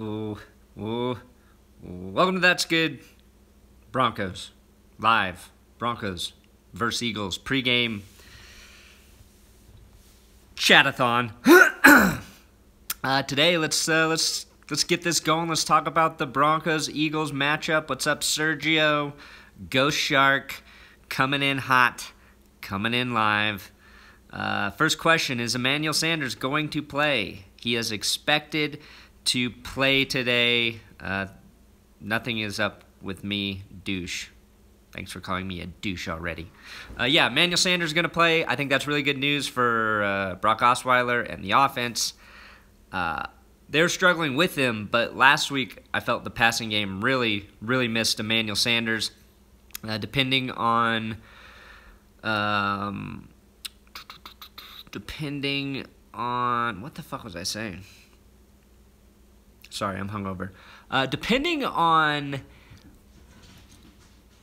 Ooh, ooh. Welcome to That's Good Broncos. Live. Broncos versus Eagles. Pregame chatathon. Today, let's get this going. Let's talk about the Broncos-Eagles matchup. What's up, Sergio? Ghost Shark. Coming in hot. Coming in live. First question, is Emmanuel Sanders going to play? He is expected to play today. Nothing is up with me, douche. Thanks for calling me a douche already. Yeah, Emmanuel Sanders is going to play. I think that's really good news for Brock Osweiler and the offense. They're struggling with him, but last week I felt the passing game really missed Emmanuel Sanders. Depending on what the fuck was I saying? Sorry, I'm hungover. Depending on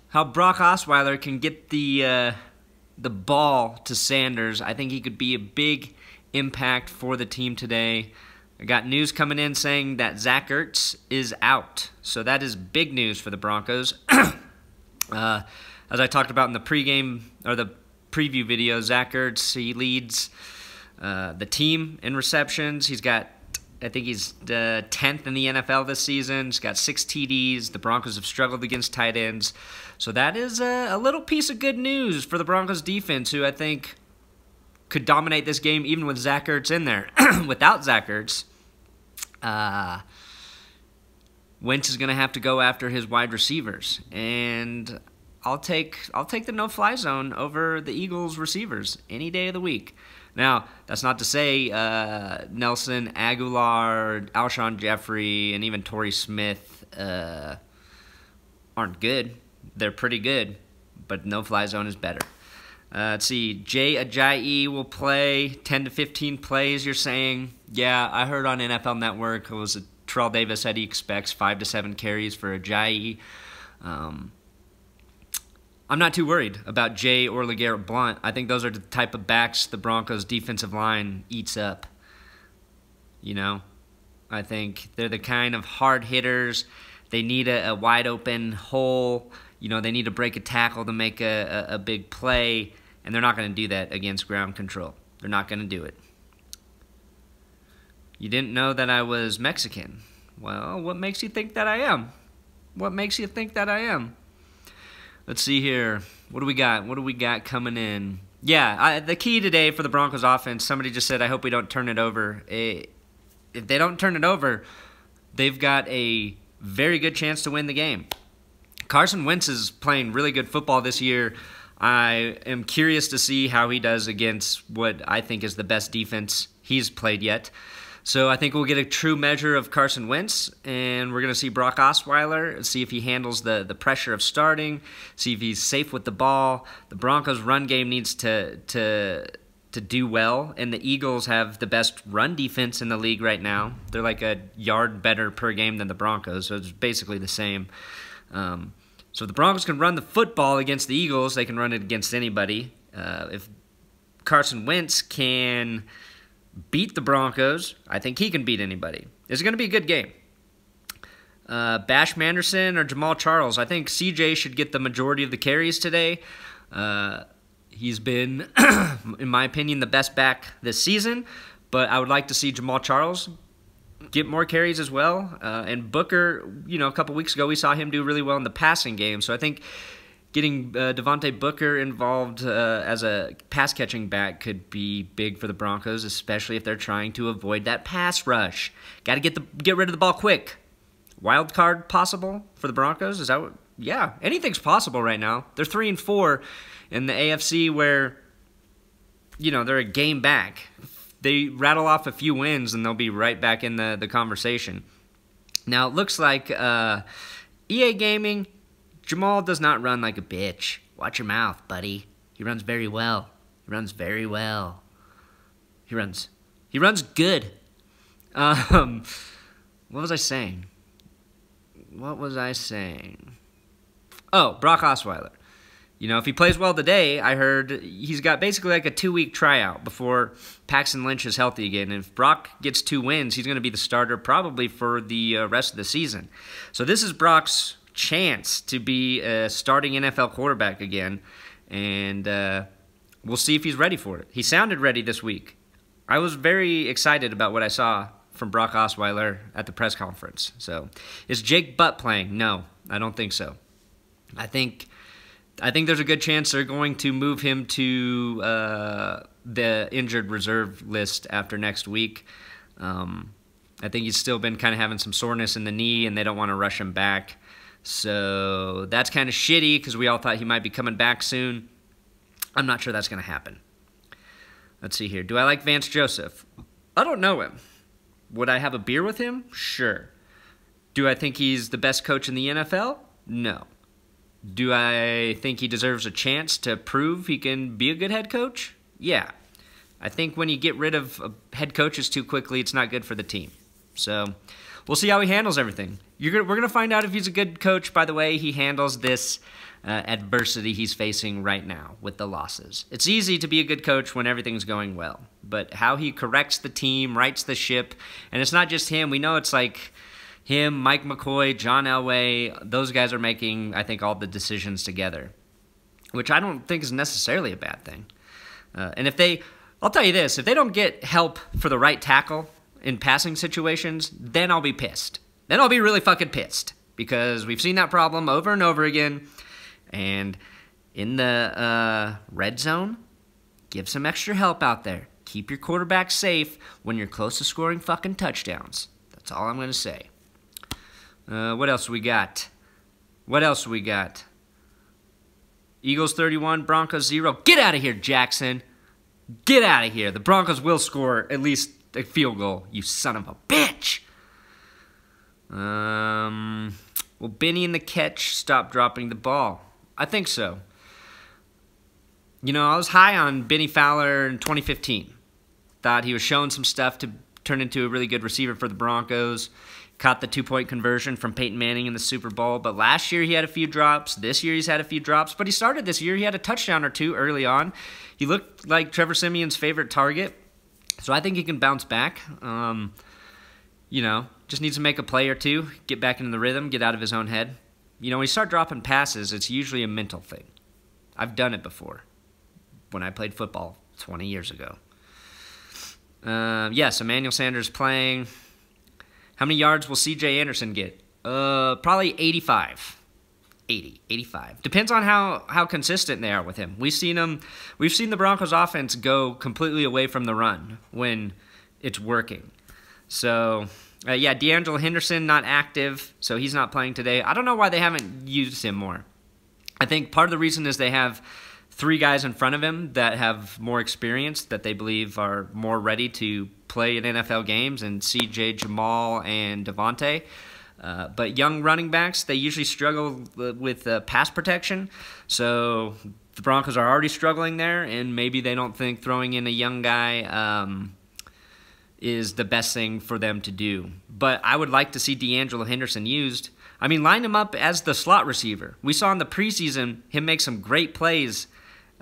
how Brock Osweiler can get the ball to Sanders, I think he could be a big impact for the team today. I got news coming in saying that Zach Ertz is out, so that is big news for the Broncos. As I talked about in the pregame or the preview video, Zach Ertz, he leads the team in receptions. I think he's 10th in the NFL this season. He's got 6 TDs. The Broncos have struggled against tight ends. So that is a little piece of good news for the Broncos defense, who I think could dominate this game even with Zach Ertz in there. Without Zach Ertz, Wentz is going to have to go after his wide receivers. And I'll take the no-fly zone over the Eagles receivers any day of the week. Now, that's not to say Nelson Aguilar, Alshon Jeffrey, and even Torrey Smith aren't good. They're pretty good, but no-fly zone is better. Let's see. Jay Ajayi will play 10 to 15 plays, you're saying. Yeah, I heard on NFL Network, Terrell Davis said he expects 5 to 7 carries for Ajayi. I'm not too worried about Jay or LeGarrette Blount. I think those are the type of backs the Broncos' defensive line eats up. You know, I think they're the kind of hard hitters. They need a wide open hole. You know, they need to break a tackle to make a big play, and they're not going to do that against ground control. They're not going to do it. You didn't know that I was Mexican. Well, what makes you think that I am? What makes you think that I am? Let's see here. What do we got? What do we got coming in? Yeah, the key today for the Broncos offense, somebody just said, I hope we don't turn it over. If they don't turn it over, they've got a very good chance to win the game. Carson Wentz is playing really good football this year. I am curious to see how he does against what I think is the best defense he's played yet. So I think we'll get a true measure of Carson Wentz, and we're going to see Brock Osweiler, see if he handles the pressure of starting, see if he's safe with the ball. The Broncos' run game needs to do well, and the Eagles have the best run defense in the league right now. They're like a yard better per game than the Broncos, so it's basically the same. So if the Broncos can run the football against the Eagles, they can run it against anybody. If Carson Wentz can beat the Broncos, I think he can beat anybody. It's going to be a good game. Bash Manderson or Jamal Charles. I think CJ should get the majority of the carries today. He's been, in my opinion, the best back this season, but I would like to see Jamal Charles get more carries as well. And Booker, you know, a couple weeks ago we saw him do really well in the passing game, so I think getting Devontae Booker involved as a pass-catching back could be big for the Broncos, especially if they're trying to avoid that pass rush. Got to get rid of the ball quick. Wild card possible for the Broncos? Is that what? Yeah, anything's possible right now. They're 3-4 in the AFC, where they're a game back. They rattle off a few wins and they'll be right back in the conversation. Now it looks like EA Gaming. Jamal does not run like a bitch. Watch your mouth, buddy. He runs very well. He runs very well. He runs good. What was I saying? Oh, Brock Osweiler. If he plays well today, I heard he's got basically like a 2-week tryout before Paxton Lynch is healthy again. And if Brock gets 2 wins, he's going to be the starter probably for the rest of the season. So this is Brock's chance to be a starting NFL quarterback again. And we'll see if he's ready for it. He sounded ready this week. I was very excited about what I saw from Brock Osweiler at the press conference. So is Jake Butt playing? No, I don't think so. I think there's a good chance they're going to move him to the injured reserve list after next week. I think he's still been kind of having some soreness in the knee, and they don't want to rush him back. So that's kind of shitty because we all thought he might be coming back soon. I'm not sure that's going to happen. Let's see here. Do I like Vance Joseph? I don't know him. Would I have a beer with him? Sure. Do I think he's the best coach in the NFL? No. Do I think he deserves a chance to prove he can be a good head coach? Yeah. I think when you get rid of head coaches too quickly, it's not good for the team. So we'll see how he handles everything. We're going to find out if he's a good coach by the way he handles this adversity he's facing right now with the losses. It's easy to be a good coach when everything's going well, but how he corrects the team, rights the ship, and it's not just him. We know it's like him, Mike McCoy, John Elway, those guys are making, I think, all the decisions together, which I don't think is necessarily a bad thing. And I'll tell you this, if they don't get help for the right tackle in passing situations, then I'll be pissed. Then I'll be really fucking pissed because we've seen that problem over and over again. And in the red zone, give some extra help out there. Keep your quarterback safe when you're close to scoring fucking touchdowns. That's all I'm going to say. What else we got? Eagles 31, Broncos 0. Get out of here, Jackson. Get out of here. The Broncos will score at least a field goal, you son of a bitch. Will Benny in the catch stop dropping the ball? I think so. I was high on Benny Fowler in 2015. Thought he was showing some stuff to turn into a really good receiver for the Broncos. Caught the 2-point conversion from Peyton Manning in the Super Bowl. But last year he had a few drops. This year he's had a few drops. But he started this year. He had a touchdown or two early on. He looked like Trevor Siemian's favorite target. So I think he can bounce back. Just needs to make a play or two, get back into the rhythm, get out of his own head. When you start dropping passes, it's usually a mental thing. I've done it before when I played football 20 years ago. Yes, Emmanuel Sanders playing. How many yards will C.J. Anderson get? Probably 85. 85. Depends on how consistent they are with him. We've seen the Broncos offense go completely away from the run when it's working. So, D'Angelo Henderson not active, so he's not playing today. I don't know why they haven't used him more. I think part of the reason is they have 3 guys in front of him that have more experience, that they believe are more ready to play in NFL games, and CJ, Jamal, and Devontae. But young running backs, they usually struggle with pass protection. So the Broncos are already struggling there, and maybe they don't think throwing in a young guy is the best thing for them to do. But I would like to see D'Angelo Henderson used. I mean, line him up as the slot receiver. We saw in the preseason him make some great plays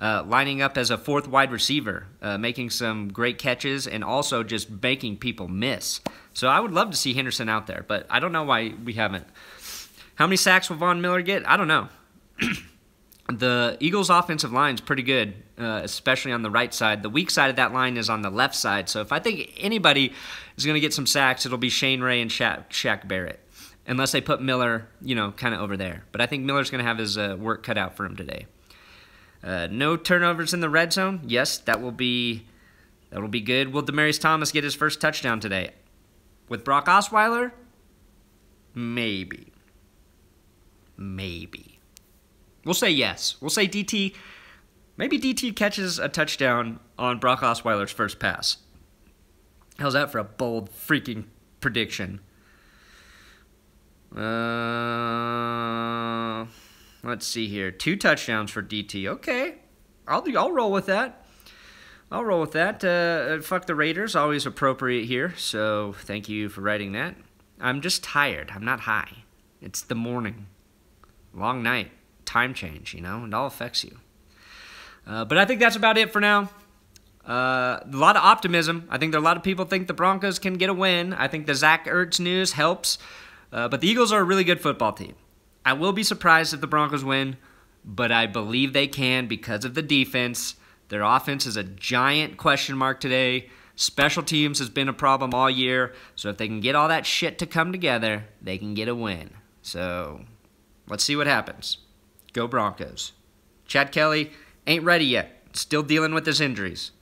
lining up as a 4th wide receiver, making some great catches, and also just making people miss. So I would love to see Henderson out there, but I don't know why we haven't. How many sacks will Von Miller get? I don't know. The Eagles' offensive line is pretty good, especially on the right side. The weak side of that line is on the left side. So if I think anybody is going to get some sacks, it'll be Shane Ray and Shaq Barrett, unless they put Miller, kind of over there. But I think Miller's going to have his work cut out for him today. No turnovers in the red zone. Yes, that will be good. Will Demaryius Thomas get his first touchdown today? With Brock Osweiler? Maybe. We'll say yes. We'll say DT. Maybe DT catches a touchdown on Brock Osweiler's first pass. How's that for a bold freaking prediction? Let's see here. 2 touchdowns for DT. Okay. I'll roll with that. Fuck the Raiders. Always appropriate here. So thank you for writing that. I'm just tired. I'm not high. It's the morning. Long night. time change, it all affects you. But I think that's about it for now. A lot of optimism. I think a lot of people think the Broncos can get a win. I think the Zach Ertz news helps. But the Eagles are a really good football team. I will be surprised if the Broncos win, but I believe they can because of the defense. Their offense is a giant question mark today. Special teams has been a problem all year. So if they can get all that shit to come together, they can get a win. So let's see what happens. Go Broncos. Chad Kelly ain't ready yet. Still dealing with his injuries.